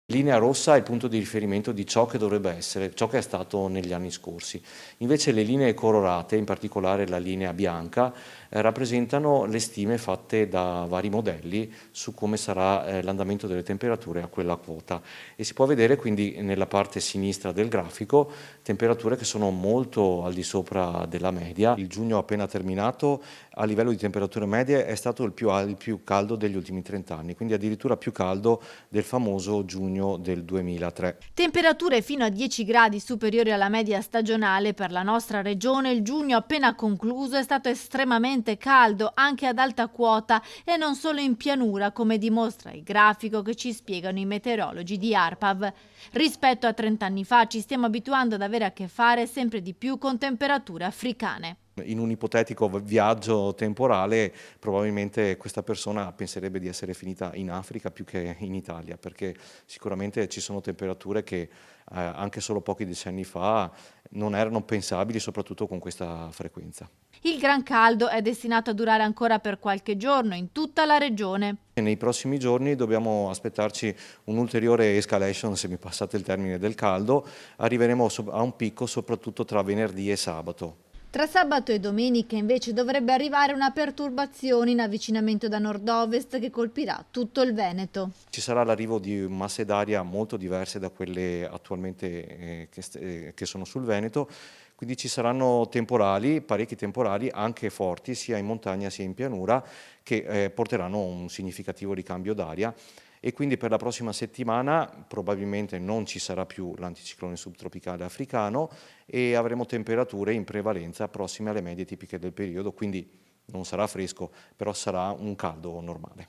Linea rossa è il punto di riferimento di ciò che dovrebbe essere, ciò che è stato negli anni scorsi. Invece le linee colorate, in particolare la linea bianca, rappresentano le stime fatte da vari modelli su come sarà l'andamento delle temperature a quella quota. E si può vedere quindi nella parte sinistra del grafico temperature che sono molto al di sopra della media. Il giugno appena terminato a livello di temperature medie è stato il più caldo degli ultimi 30 anni, quindi addirittura più caldo del famoso giugno del 2003. Temperature fino a 10 gradi superiori alla media stagionale per la nostra regione. Il giugno appena concluso è stato estremamente caldo anche ad alta quota e non solo in pianura, come dimostra il grafico che ci spiegano i meteorologi di ARPAV. Rispetto a 30 anni fa ci stiamo abituando ad avere a che fare sempre di più con temperature africane. In un ipotetico viaggio temporale probabilmente questa persona penserebbe di essere finita in Africa più che in Italia, perché sicuramente ci sono temperature che anche solo pochi decenni fa non erano pensabili, soprattutto con questa frequenza. Il gran caldo è destinato a durare ancora per qualche giorno in tutta la regione. Nei prossimi giorni dobbiamo aspettarci un'ulteriore escalation, se mi passate il termine, del caldo. Arriveremo a un picco soprattutto tra venerdì e sabato. Tra sabato e domenica invece dovrebbe arrivare una perturbazione in avvicinamento da nord-ovest che colpirà tutto il Veneto. Ci sarà l'arrivo di masse d'aria molto diverse da quelle attualmente che sono sul Veneto, quindi ci saranno temporali, parecchi temporali, anche forti, sia in montagna sia in pianura, che porteranno un significativo ricambio d'aria. E quindi per la prossima settimana probabilmente non ci sarà più l'anticiclone subtropicale africano e avremo temperature in prevalenza prossime alle medie tipiche del periodo, quindi non sarà fresco, però sarà un caldo normale.